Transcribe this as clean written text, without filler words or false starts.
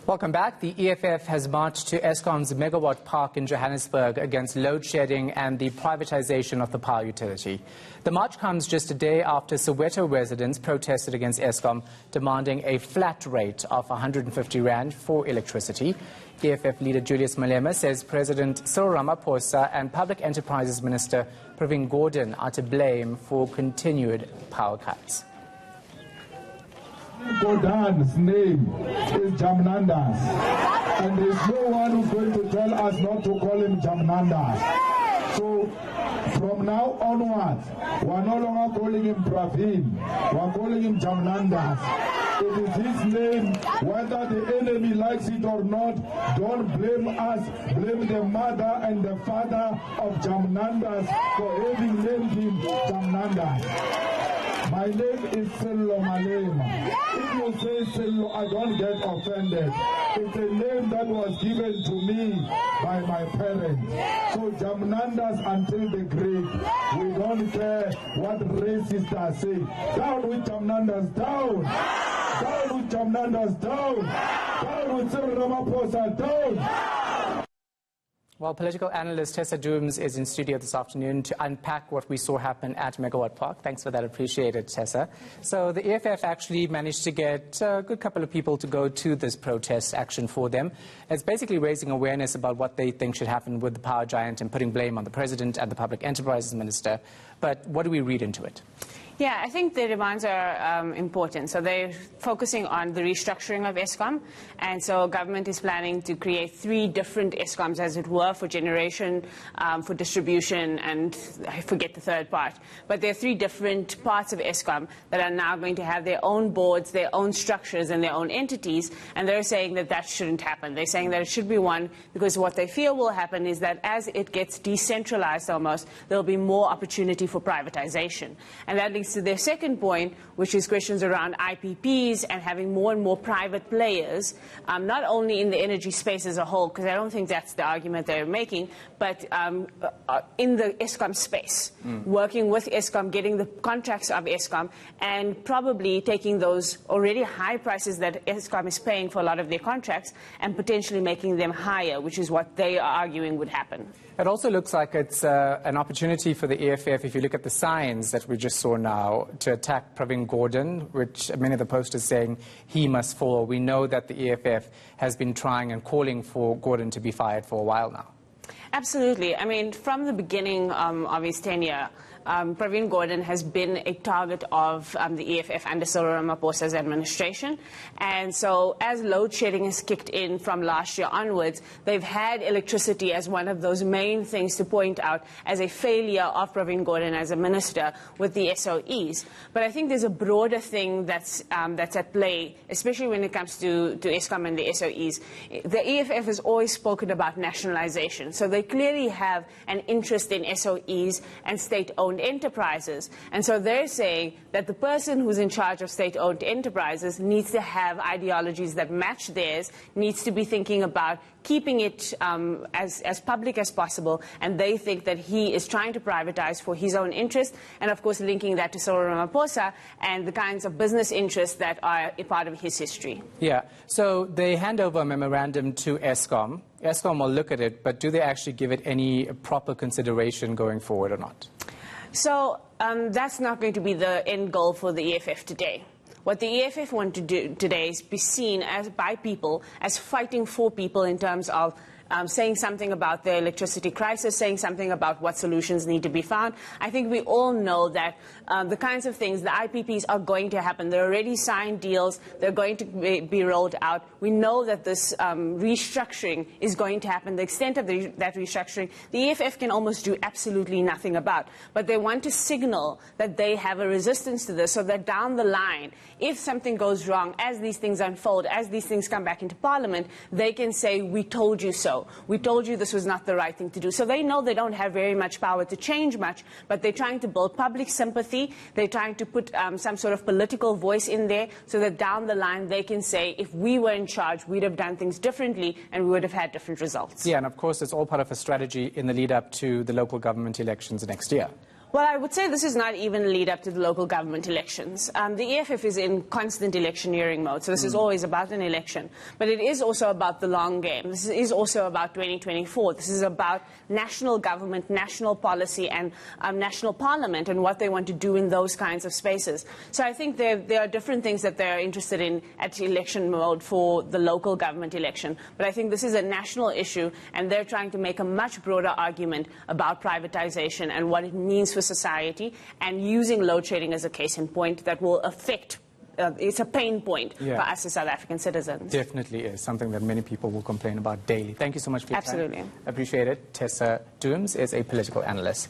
Welcome back. The EFF has marched to Eskom's Megawatt Park in Johannesburg against load shedding and the privatization of the power utility. The march comes just a day after Soweto residents protested against Eskom, demanding a flat rate of 150 rand for electricity. EFF leader Julius Malema says President Cyril Ramaphosa and Public Enterprises Minister Pravin Gordhan are to blame for continued power cuts. Gordhan's name is Jamnandas, and there's no one who's going to tell us not to call him Jamnandas. So from now onwards, we're no longer calling him Pravin, we're calling him Jamnandas. It is his name, whether the enemy likes it or not. Don't blame us, blame the mother and the father of Jamnandas for having named him Jamnandas. My name is Julius Malema. If you say Julius, I don't get offended. It's a name that was given to me by my parents. So Jamnandas until the grave. We don't care what racists are saying. Down with Jamnandas, down! Down with Jamnandas, down! Down with Cyril Ramaphosa, down! Well, political analyst Tessa Dooms is in studio this afternoon to unpack what we saw happen at Megawatt Park. Thanks for that. Appreciate it, Tessa. So the EFF actually managed to get a good couple of people to go to this protest action for them. It's basically raising awareness about what they think should happen with the power giant and putting blame on the president and the Public Enterprises Minister. But what do we read into it? Yeah, I think the demands are important. So they're focusing on the restructuring of Eskom. And so government is planning to create 3 different Escoms, as it were, for generation, for distribution, and I forget the third part. But there are 3 different parts of Eskom that are now going to have their own boards, their own structures, and their own entities. And they're saying that that shouldn't happen. They're saying that it should be one, because what they feel will happen is that as it gets decentralized almost, there'll be more opportunity for privatization. And that leads to their second point, which is questions around IPPs and having more and more private players, not only in the energy space as a whole, because I don't think that's the argument they're making, but in the Eskom space, working with Eskom, getting the contracts of Eskom, and probably taking those already high prices that Eskom is paying for a lot of their contracts and potentially making them higher, which is what they are arguing would happen. It also looks like it's an opportunity for the EFF, if you look at the signs that we just saw now, to attack Pravin Gordhan, which many of the posters saying he must fall. We know that the EFF has been trying and calling for Gordhan to be fired for a while now. Absolutely. I mean, from the beginning of his tenure, Pravin Gordhan has been a target of the EFF under Cyril Ramaphosa's administration. And so as load shedding has kicked in from last year onwards, they've had electricity as one of those main things to point out as a failure of Pravin Gordhan as a minister with the SOEs. But I think there's a broader thing that's at play, especially when it comes to Eskom and the SOEs. The EFF has always spoken about nationalization. So they clearly have an interest in SOEs and state-owned enterprises. And so they're saying that the person who's in charge of state-owned enterprises needs to have ideologies that match theirs, needs to be thinking about keeping it as public as possible, and they think that he is trying to privatize for his own interest, and of course linking that to Cyril Ramaphosa and the kinds of business interests that are a part of his history. Yeah, so they hand over a memorandum to Eskom. Eskom will look at it, but do they actually give it any proper consideration going forward or not? So that's not going to be the end goal for the EFF today. What the EFF want to do today is be seen as by people as fighting for people in terms of saying something about the electricity crisis, saying something about what solutions need to be found. I think we all know that the kinds of things, the IPPs are going to happen. They're already signed deals. They're going to be rolled out. We know that this restructuring is going to happen. The extent of that restructuring, the EFF can almost do absolutely nothing about. But they want to signal that they have a resistance to this so that down the line, if something goes wrong, as these things unfold, as these things come back into Parliament, they can say, we told you so. We told you this was not the right thing to do. So they know they don't have very much power to change much, but they're trying to build public sympathy. They're trying to put some sort of political voice in there so that down the line they can say, if we were in charge, we'd have done things differently and we would have had different results. Yeah, and of course it's all part of a strategy in the lead up to the local government elections next year. Well, I would say this is not even lead up to the local government elections. The EFF is in constant electioneering mode, so this is always about an election. But it is also about the long game. This is also about 2024. This is about national government, national policy, and national parliament and what they want to do in those kinds of spaces. So I think there are different things that they're interested in at election mode for the local government election. But I think this is a national issue, and they're trying to make a much broader argument about privatization and what it means for society, and using load shedding as a case in point that will affect, it's a pain point for us as South African citizens. Definitely is something that many people will complain about daily. Thank you so much for your time. Absolutely. Appreciate it. Tessa Dooms is a political analyst.